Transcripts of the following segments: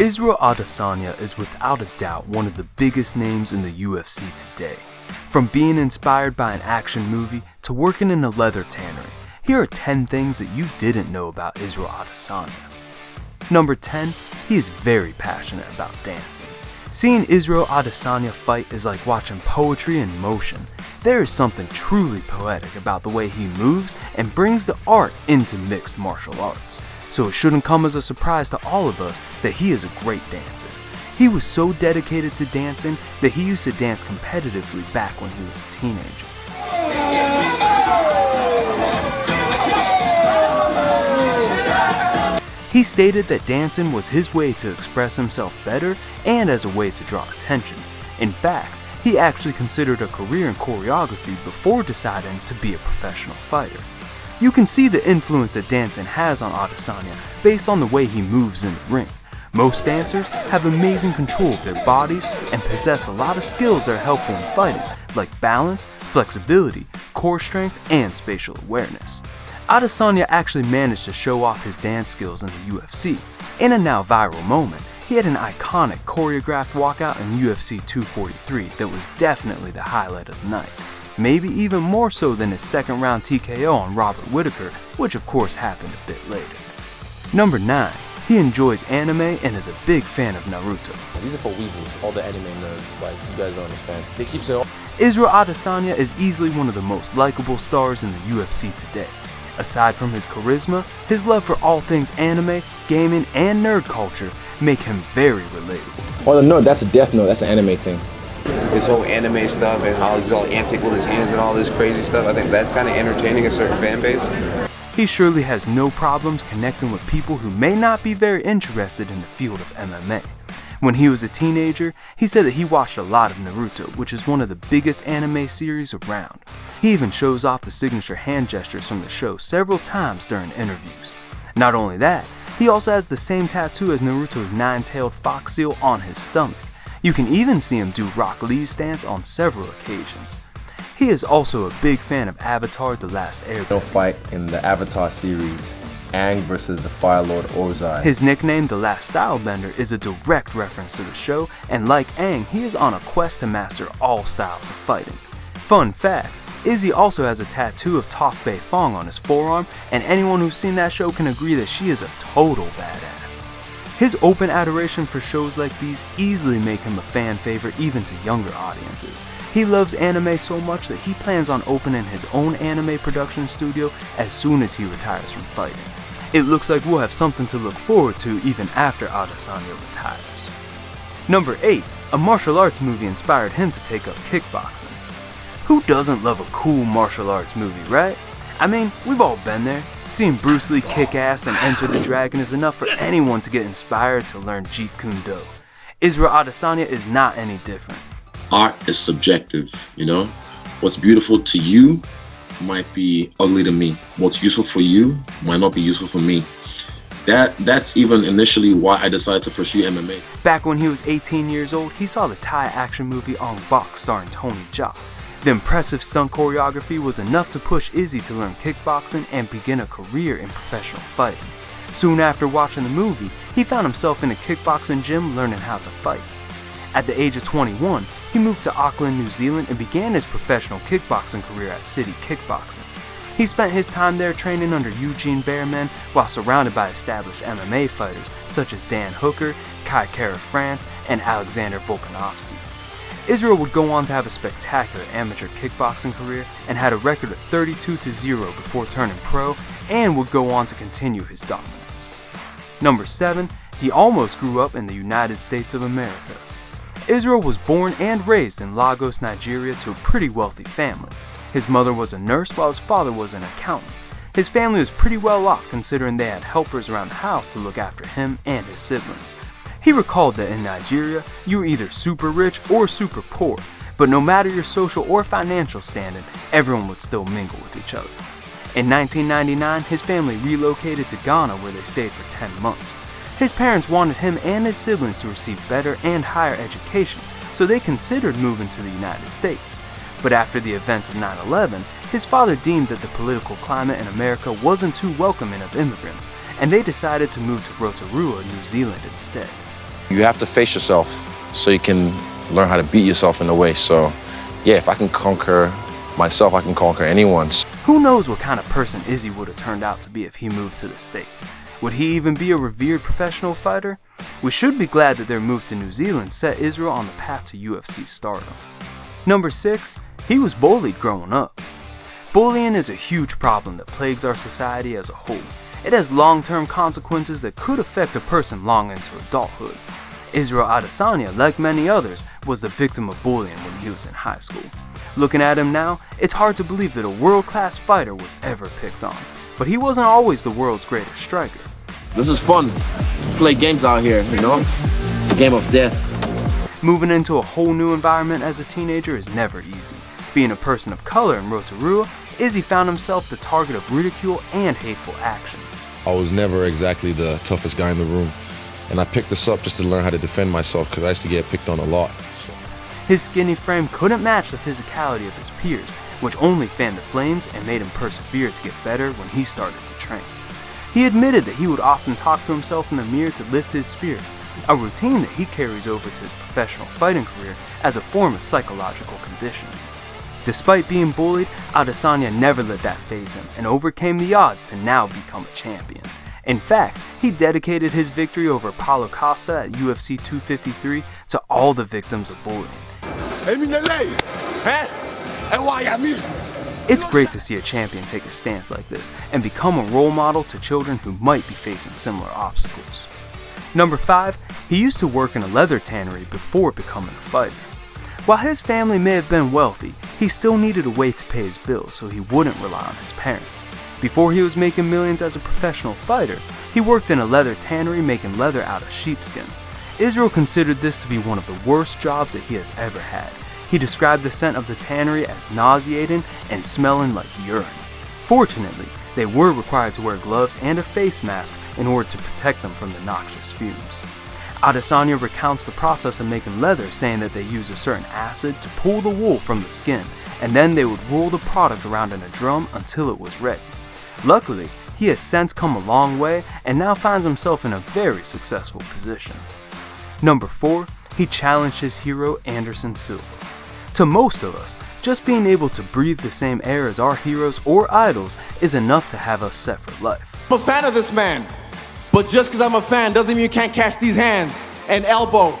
Isreal Adesanya is without a doubt one of the biggest names in the UFC today. From being inspired by an action movie to working in a leather tannery, here are 10 things that you didn't know about Isreal Adesanya. Number 10, he is very passionate about dancing. Seeing Isreal Adesanya fight is like watching poetry in motion. There is something truly poetic about the way he moves and brings the art into mixed martial arts. So it shouldn't come as a surprise to all of us that he is a great dancer. He was so dedicated to dancing that he used to dance competitively back when he was a teenager. He stated that dancing was his way to express himself better and as a way to draw attention. In fact, he actually considered a career in choreography before deciding to be a professional fighter. You can see the influence that dancing has on Adesanya based on the way he moves in the ring. Most dancers have amazing control of their bodies and possess a lot of skills that are helpful in fighting, like balance, flexibility, core strength, and spatial awareness. Adesanya actually managed to show off his dance skills in the UFC. In a now viral moment, he had an iconic choreographed walkout in UFC 243 that was definitely the highlight of the night. Maybe even more so than his second round TKO on Robert Whittaker, which of course happened a bit later. Number 9. He enjoys anime and is a big fan of Naruto. These are for weebles, all the anime nerds, like you guys don't understand. They keep saying, Isreal Adesanya is easily one of the most likable stars in the UFC today. Aside from his charisma, his love for all things anime, gaming, and nerd culture make him very relatable. Oh no, that's a Death Note, that's an anime thing. His whole anime stuff and how he's all antic with his hands and all this crazy stuff, I think that's kind of entertaining a certain fan base. He surely has no problems connecting with people who may not be very interested in the field of MMA. When he was a teenager, he said that he watched a lot of Naruto, which is one of the biggest anime series around. He even shows off the signature hand gestures from the show several times during interviews. Not only that, he also has the same tattoo as Naruto's nine-tailed fox seal on his stomach. You can even see him do Rock Lee's stance on several occasions. He is also a big fan of Avatar: The Last Airbender. No fight in the Avatar series, Aang versus the Fire Lord Ozai. His nickname, The Last Stylebender, is a direct reference to the show, and like Aang, he is on a quest to master all styles of fighting. Fun fact, Izzy also has a tattoo of Toph Bae Fong on his forearm, and anyone who's seen that show can agree that she is a total badass. His open adoration for shows like these easily make him a fan favorite even to younger audiences. He loves anime so much that he plans on opening his own anime production studio as soon as he retires from fighting. It looks like we'll have something to look forward to even after Adesanya retires. Number 8. A martial arts movie inspired him to take up kickboxing. Who doesn't love a cool martial arts movie, right? I mean, we've all been there. Seeing Bruce Lee kick ass and Enter the Dragon is enough for anyone to get inspired to learn Jeet Kune Do. Isreal Adesanya is not any different. Art is subjective, you know? What's beautiful to you might be ugly to me. What's useful for you might not be useful for me. That's even initially why I decided to pursue MMA. Back when he was 18 years old, he saw the Thai action movie Ong Bak starring Tony Jaa. The impressive stunt choreography was enough to push Izzy to learn kickboxing and begin a career in professional fighting. Soon after watching the movie, he found himself in a kickboxing gym learning how to fight. At the age of 21, he moved to Auckland, New Zealand and began his professional kickboxing career at City Kickboxing. He spent his time there training under Eugene Behrman while surrounded by established MMA fighters such as Dan Hooker, Kai Kara France, and Alexander Volkanovski. Isreal would go on to have a spectacular amateur kickboxing career and had a record of 32-0 before turning pro, and would go on to continue his dominance. Number 7. He almost grew up in the United States of America. Isreal was born and raised in Lagos, Nigeria to a pretty wealthy family. His mother was a nurse while his father was an accountant. His family was pretty well off considering they had helpers around the house to look after him and his siblings. He recalled that in Nigeria, you were either super rich or super poor, but no matter your social or financial standing, everyone would still mingle with each other. In 1999, his family relocated to Ghana where they stayed for 10 months. His parents wanted him and his siblings to receive better and higher education, so they considered moving to the United States. But after the events of 9/11, his father deemed that the political climate in America wasn't too welcoming of immigrants, and they decided to move to Rotorua, New Zealand instead. You have to face yourself so you can learn how to beat yourself in a way. So yeah, if I can conquer myself, I can conquer anyone. Who knows what kind of person Izzy would have turned out to be if he moved to the States? Would he even be a revered professional fighter? We should be glad that their move to New Zealand set Isreal on the path to UFC stardom. Number 6, he was bullied growing up. Bullying is a huge problem that plagues our society as a whole. It has long-term consequences that could affect a person long into adulthood. Isreal Adesanya, like many others, was the victim of bullying when he was in high school. Looking at him now, it's hard to believe that a world-class fighter was ever picked on. But he wasn't always the world's greatest striker. This is fun to play games out here, you know? The game of death. Moving into a whole new environment as a teenager is never easy. Being a person of color in Rotorua, Izzy found himself the target of ridicule and hateful action. I was never exactly the toughest guy in the room, and I picked this up just to learn how to defend myself because I used to get picked on a lot. His skinny frame couldn't match the physicality of his peers, which only fanned the flames and made him persevere to get better when he started to train. He admitted that he would often talk to himself in the mirror to lift his spirits, a routine that he carries over to his professional fighting career as a form of psychological conditioning. Despite being bullied, Adesanya never let that faze him and overcame the odds to now become a champion. In fact, he dedicated his victory over Paulo Costa at UFC 253 to all the victims of bullying. It's great to see a champion take a stance like this and become a role model to children who might be facing similar obstacles. Number 5, he used to work in a leather tannery before becoming a fighter. While his family may have been wealthy, he still needed a way to pay his bills so he wouldn't rely on his parents. Before he was making millions as a professional fighter, he worked in a leather tannery making leather out of sheepskin. Isreal considered this to be one of the worst jobs that he has ever had. He described the scent of the tannery as nauseating and smelling like urine. Fortunately, they were required to wear gloves and a face mask in order to protect them from the noxious fumes. Adesanya recounts the process of making leather, saying that they use a certain acid to pull the wool from the skin, and then they would roll the product around in a drum until it was ready. Luckily, he has since come a long way and now finds himself in a very successful position. Number 4, he challenged his hero Anderson Silva. To most of us, just being able to breathe the same air as our heroes or idols is enough to have us set for life. I'm a fan of this man, but just because I'm a fan doesn't mean you can't catch these hands and elbow.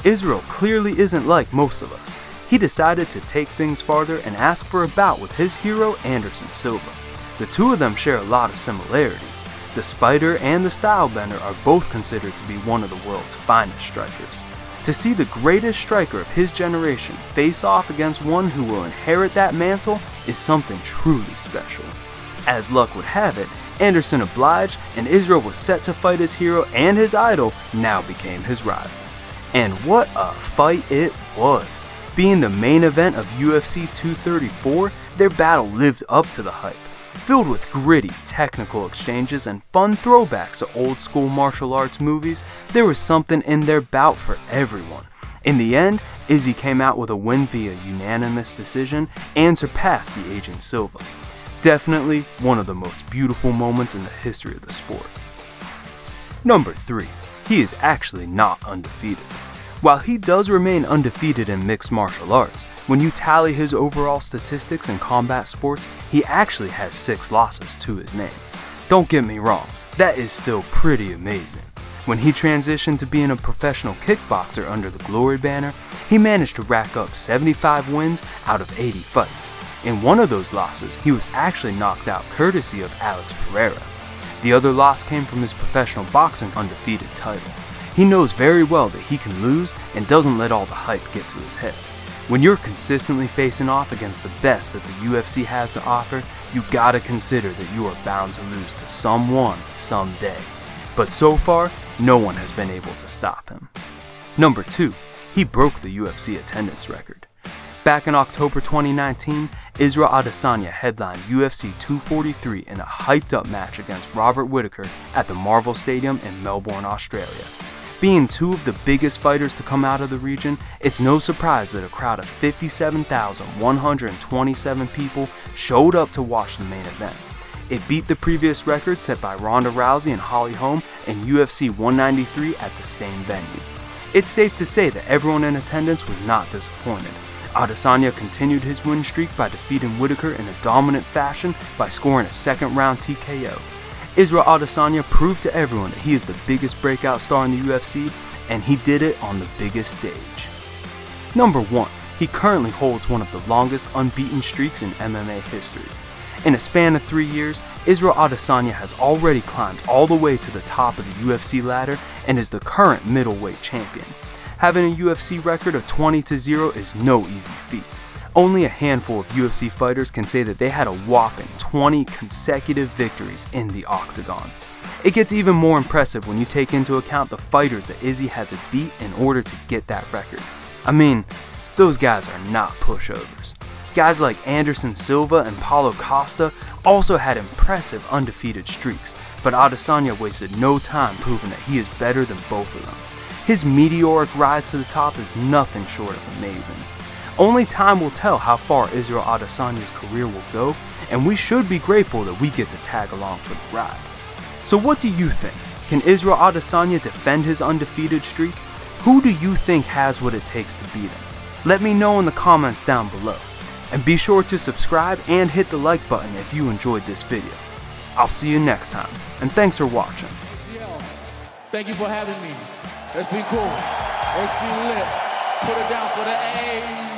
Isreal clearly isn't like most of us. He decided to take things farther and ask for a bout with his hero Anderson Silva. The two of them share a lot of similarities. The Spider and the Stylebender are both considered to be one of the world's finest strikers. To see the greatest striker of his generation face off against one who will inherit that mantle is something truly special. As luck would have it, Anderson obliged, and Isreal was set to fight his hero, and his idol now became his rival. And what a fight it was! Being the main event of UFC 234, their battle lived up to the hype. Filled with gritty, technical exchanges and fun throwbacks to old school martial arts movies, there was something in their bout for everyone. In the end, Izzy came out with a win via unanimous decision and surpassed the aging Silva. Definitely one of the most beautiful moments in the history of the sport. Number 3, he is actually not undefeated. While he does remain undefeated in mixed martial arts, when you tally his overall statistics in combat sports, he actually has 6 losses to his name. Don't get me wrong, that is still pretty amazing. When he transitioned to being a professional kickboxer under the Glory banner, he managed to rack up 75 wins out of 80 fights. In one of those losses, he was actually knocked out courtesy of Alex Pereira. The other loss came from his professional boxing undefeated title. He knows very well that he can lose and doesn't let all the hype get to his head. When you're consistently facing off against the best that the UFC has to offer, you gotta consider that you are bound to lose to someone someday. But so far, no one has been able to stop him. Number 2, he broke the UFC attendance record. Back in October 2019, Isreal Adesanya headlined UFC 243 in a hyped up match against Robert Whittaker at the Marvel Stadium in Melbourne, Australia. Being two of the biggest fighters to come out of the region, it's no surprise that a crowd of 57,127 people showed up to watch the main event. It beat the previous record set by Ronda Rousey and Holly Holm in UFC 193 at the same venue. It's safe to say that everyone in attendance was not disappointed. Adesanya continued his win streak by defeating Whitaker in a dominant fashion by scoring a second-round TKO. Isreal Adesanya proved to everyone that he is the biggest breakout star in the UFC, and he did it on the biggest stage. Number 1. He currently holds one of the longest unbeaten streaks in MMA history. In a span of 3 years, Isreal Adesanya has already climbed all the way to the top of the UFC ladder and is the current middleweight champion. Having a UFC record of 20-0 is no easy feat. Only a handful of UFC fighters can say that they had a whopping 20 consecutive victories in the octagon. It gets even more impressive when you take into account the fighters that Izzy had to beat in order to get that record. I mean, those guys are not pushovers. Guys like Anderson Silva and Paulo Costa also had impressive undefeated streaks, but Adesanya wasted no time proving that he is better than both of them. His meteoric rise to the top is nothing short of amazing. Only time will tell how far Isreal Adesanya's career will go, and we should be grateful that we get to tag along for the ride. So what do you think? Can Isreal Adesanya defend his undefeated streak? Who do you think has what it takes to beat him? Let me know in the comments down below. And be sure to subscribe and hit the like button if you enjoyed this video. I'll see you next time, and thanks for watching. Thank you for having me. It's been cool. It's been lit. Put it down for the A.